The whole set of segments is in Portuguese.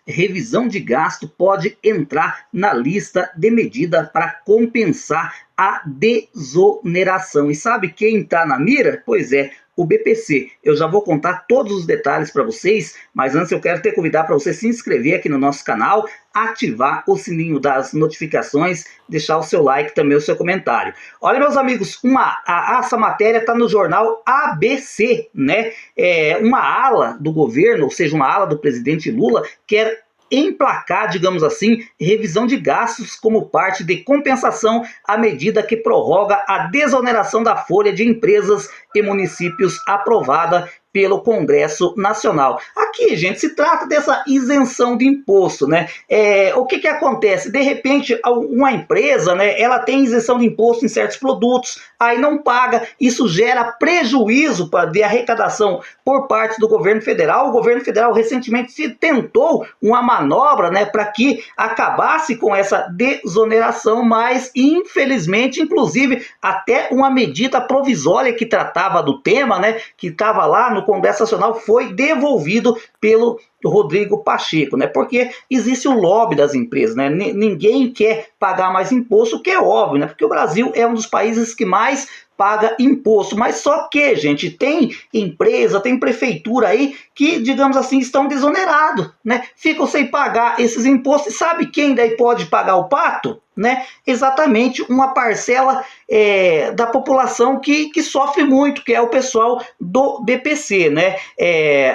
Revisão de gasto pode entrar na lista de medida para compensar a desoneração. E sabe quem está na mira? Pois é, o BPC. Eu já vou contar todos os detalhes para vocês, mas antes eu quero te convidar para você se inscrever aqui no nosso canal, ativar o sininho das notificações, deixar o seu like também, o seu comentário. Olha, meus amigos, essa matéria está no jornal ABC, né? Uma ala do governo, ou seja, uma ala do presidente Lula, quer emplacar, digamos assim, revisão de gastos como parte de compensação à medida que prorroga a desoneração da folha de empresas e municípios aprovada pelo Congresso Nacional. Aqui, gente, se trata dessa isenção de imposto, né? O que acontece? De repente, uma empresa, né, ela tem isenção de imposto em certos produtos, aí não paga, isso gera prejuízo de arrecadação por parte do governo federal. O governo federal recentemente tentou uma manobra, né, para que acabasse com essa desoneração, mas infelizmente, inclusive, até uma medida provisória que tratava do tema, né, que estava lá no Congresso Nacional, foi devolvido pelo Rodrigo Pacheco, né? Porque existe o lobby das empresas, né? Ninguém quer pagar mais imposto, o que é óbvio, né? Porque o Brasil é um dos países que mais paga imposto, mas só que, gente, tem empresa, tem prefeitura aí que, digamos assim, estão desonerados, né? Ficam sem pagar esses impostos. E sabe quem daí pode pagar o pato? Né? Exatamente uma parcela da população que sofre muito, que é o pessoal do BPC, né?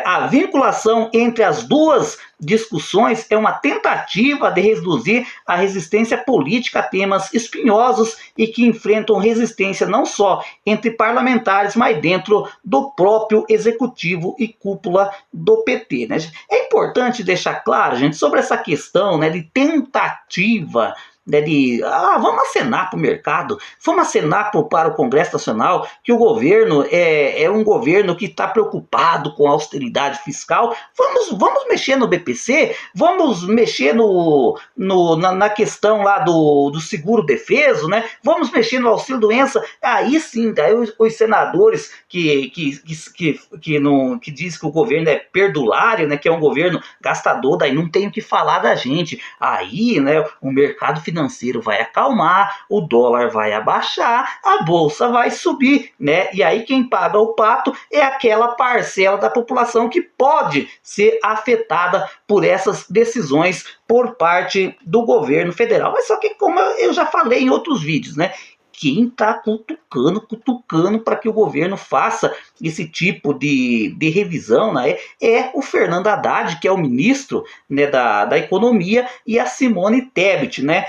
A vinculação entre as duas discussões é uma tentativa de reduzir a resistência política a temas espinhosos e que enfrentam resistência não só entre parlamentares, mas dentro do próprio executivo e cúpula do PT, né? É importante deixar claro, gente, sobre essa questão, né, de tentativa vamos acenar para o mercado, vamos acenar para o Congresso Nacional que o governo é um governo que está preocupado com a austeridade fiscal. Vamos mexer no BPC, vamos mexer na questão lá do seguro-defeso, né? Vamos mexer no auxílio-doença. Aí sim, daí os senadores que diz que o governo é perdulário, né? Que é um governo gastador, daí não tem o que falar da gente. Aí, né, o mercado financeiro vai acalmar, o dólar vai abaixar, a bolsa vai subir, né? E aí quem paga o pato é aquela parcela da população que pode ser afetada por essas decisões por parte do governo federal. Mas só que, como eu já falei em outros vídeos, né? Quem está cutucando para que o governo faça esse tipo de revisão, né, é o Fernando Haddad, que é o ministro, né, da Economia, e a Simone Tebet, né?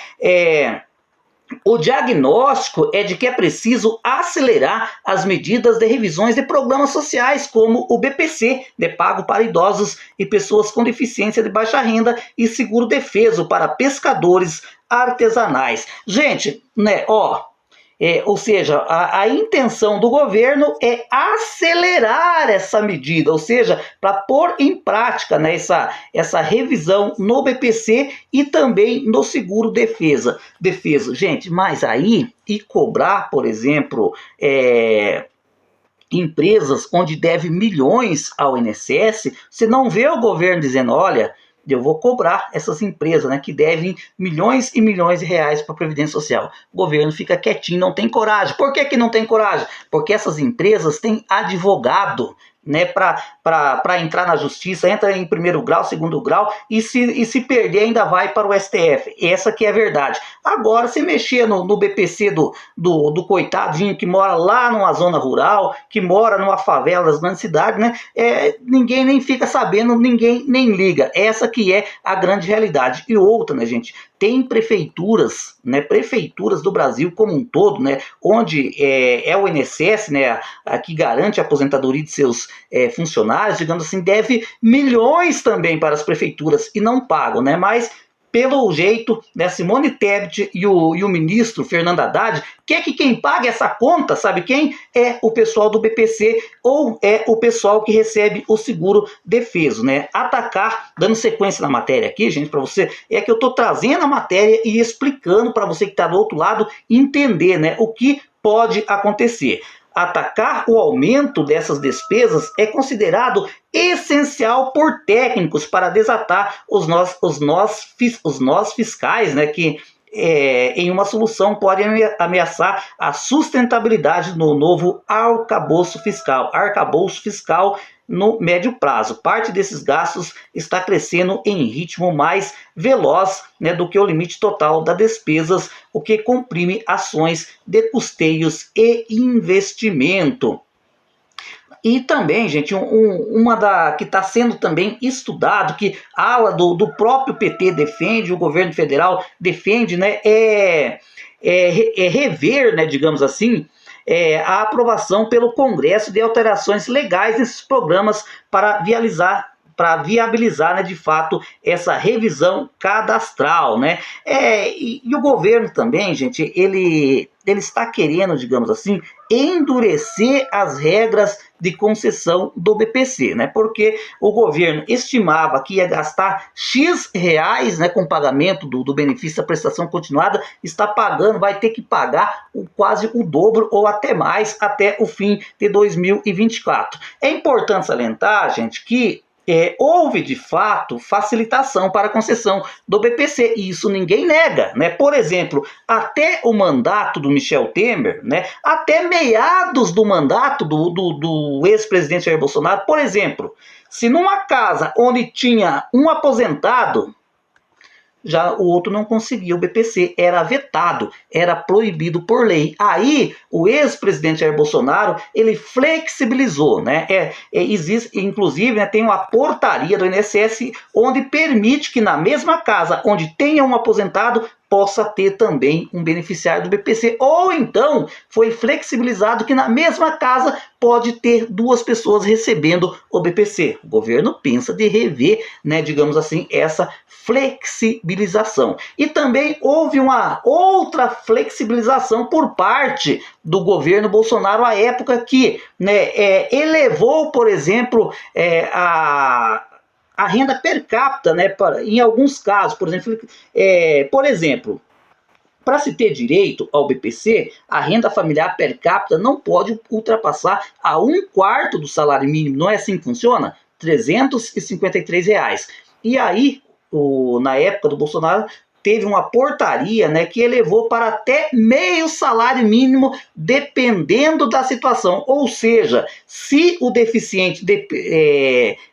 O diagnóstico é de que é preciso acelerar as medidas de revisões de programas sociais, como o BPC, de pago para idosos e pessoas com deficiência de baixa renda, e seguro-defeso para pescadores artesanais. Gente, né, ou seja, a intenção do governo é acelerar essa medida, ou seja, para pôr em prática, né, essa revisão no BPC e também no seguro-defesa. Gente, mas aí, e cobrar, por exemplo, empresas onde deve milhões ao INSS, você não vê o governo dizendo, olha, eu vou cobrar essas empresas, né, que devem milhões e milhões de reais para a Previdência Social. O governo fica quietinho, não tem coragem. Por que não tem coragem? Porque essas empresas têm advogado, né, para entrar na justiça, entra em primeiro grau, segundo grau, e se perder ainda vai para o STF. Essa que é a verdade. Agora, se mexer no BPC do coitadinho que mora lá numa zona rural, que mora numa favela das grandes cidades, né, ninguém nem fica sabendo, ninguém nem liga. Essa que é a grande realidade. E outra, né, gente, tem prefeituras, né, prefeituras do Brasil como um todo, né, onde é o INSS, né, a que garante a aposentadoria de seus funcionários, digamos assim, deve milhões também para as prefeituras e não pagam, né, mas pelo jeito, né, Simone Tebet e o ministro Fernando Haddad quer que quem pague essa conta, sabe quem? É o pessoal do BPC ou é o pessoal que recebe o seguro-defeso, né? Atacar, dando sequência na matéria aqui, gente, para você, é que eu estou trazendo a matéria e explicando para você que está do outro lado entender, né, o que pode acontecer. atacar o aumento dessas despesas é considerado essencial por técnicos para desatar os nós fiscais, né, que em uma solução podem ameaçar a sustentabilidade no novo arcabouço fiscal no médio prazo. Parte desses gastos está crescendo em ritmo mais veloz, né, do que o limite total das despesas, o que comprime ações de custeios e investimento. E também, gente, que está sendo também estudado, que a ala do próprio PT defende, o governo federal defende, né, rever, né, digamos assim, a aprovação pelo Congresso de alterações legais nesses programas para viabilizar, né, de fato, essa revisão cadastral, né? E o governo também, gente, ele está querendo, digamos assim, endurecer as regras de concessão do BPC, né? Porque o governo estimava que ia gastar X reais, né, com pagamento do benefício da prestação continuada, vai ter que pagar quase o dobro ou até mais até o fim de 2024. É importante salientar, gente, que houve de fato facilitação para a concessão do BPC, e isso ninguém nega, né? Por exemplo, até o mandato do Michel Temer, né, até meados do mandato do ex-presidente Jair Bolsonaro, por exemplo, se numa casa onde tinha um aposentado, já o outro não conseguia o BPC, era vetado, era proibido por lei. Aí o ex-presidente Jair Bolsonaro, ele flexibilizou, né? Existe, inclusive, né, tem uma portaria do INSS onde permite que na mesma casa onde tenha um aposentado possa ter também um beneficiário do BPC, ou então foi flexibilizado que na mesma casa pode ter duas pessoas recebendo o BPC. O governo pensa de rever, né, digamos assim, essa flexibilização. E também houve uma outra flexibilização por parte do governo Bolsonaro à época que, né, elevou, por exemplo, a renda per capita, né, em alguns casos, por exemplo, para se ter direito ao BPC, a renda familiar per capita não pode ultrapassar a 1/4 do salário mínimo. Não é assim que funciona? R$ 353. E aí, na época do Bolsonaro, teve uma portaria, né, que elevou para até meio salário mínimo, dependendo da situação. Ou seja, se o deficiente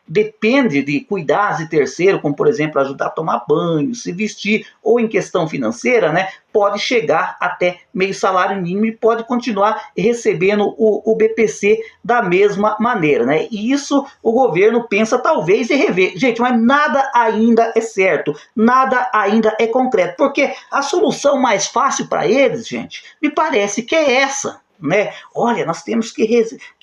depende de cuidados de terceiro, como por exemplo ajudar a tomar banho, se vestir, ou em questão financeira, né, pode chegar até meio salário mínimo e pode continuar recebendo o BPC da mesma maneira, né? E isso o governo pensa talvez em rever. Gente, mas nada ainda é certo, nada ainda é concreto, porque a solução mais fácil para eles, gente, me parece que é essa, né? Olha, nós temos que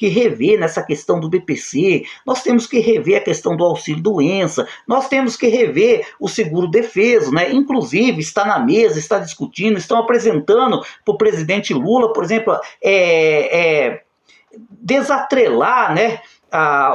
rever nessa questão do BPC, nós temos que rever a questão do auxílio-doença, nós temos que rever o seguro-defeso, né? Inclusive, está na mesa, está discutindo, estão apresentando para o presidente Lula, por exemplo, desatrelar, né,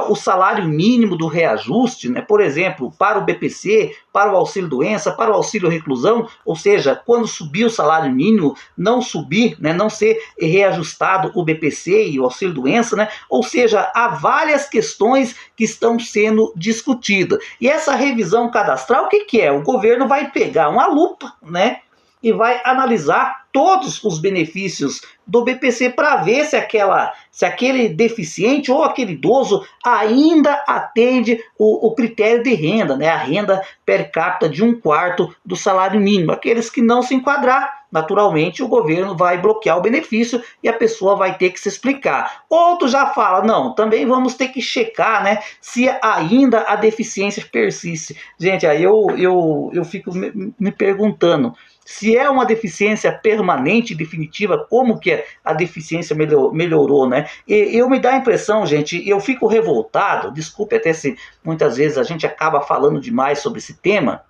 o salário mínimo do reajuste, né, por exemplo, para o BPC, para o auxílio-doença, para o auxílio-reclusão, ou seja, quando subir o salário mínimo, não subir, né, não ser reajustado o BPC e o auxílio-doença, né, ou seja, há várias questões que estão sendo discutidas. E essa revisão cadastral, o que é? O governo vai pegar uma lupa, né, e vai analisar todos os benefícios do BPC para ver se aquele deficiente ou aquele idoso ainda atende o critério de renda, né? A renda per capita de 1/4 do salário mínimo. Aqueles que não se enquadrar, naturalmente o governo vai bloquear o benefício e a pessoa vai ter que se explicar. Outro já fala, não, também vamos ter que checar, né, se ainda a deficiência persiste. Gente, aí eu fico me perguntando, se é uma deficiência permanente e definitiva, como que a deficiência melhorou, né? Eu me dá a impressão, gente, eu fico revoltado, desculpe até se muitas vezes a gente acaba falando demais sobre esse tema,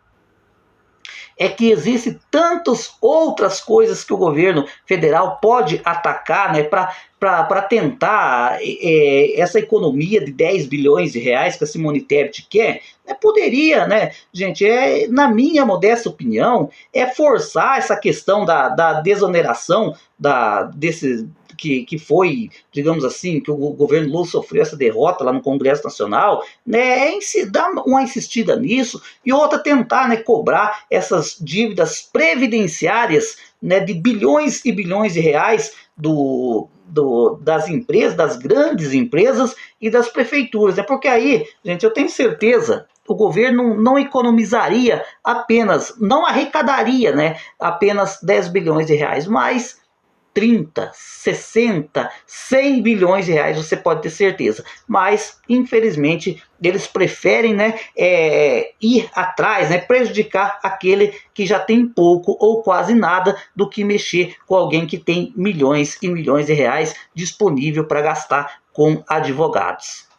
é que existem tantas outras coisas que o governo federal pode atacar, né, para tentar essa economia de 10 bilhões de reais que a Simone Tebet quer, né, poderia, né, gente, na minha modesta opinião, forçar essa questão da desoneração que foi, digamos assim, que o governo Lula sofreu essa derrota lá no Congresso Nacional, né, dar uma insistida nisso, e outra tentar, né, cobrar essas dívidas previdenciárias, né, de bilhões e bilhões de reais das empresas, das grandes empresas e das prefeituras. É porque aí, gente, eu tenho certeza, o governo não economizaria apenas, não arrecadaria, né, apenas 10 bilhões de reais, mas 30, 60, 100 bilhões de reais, você pode ter certeza. Mas, infelizmente, eles preferem, né, ir atrás, né, prejudicar aquele que já tem pouco ou quase nada, do que mexer com alguém que tem milhões e milhões de reais disponível para gastar com advogados.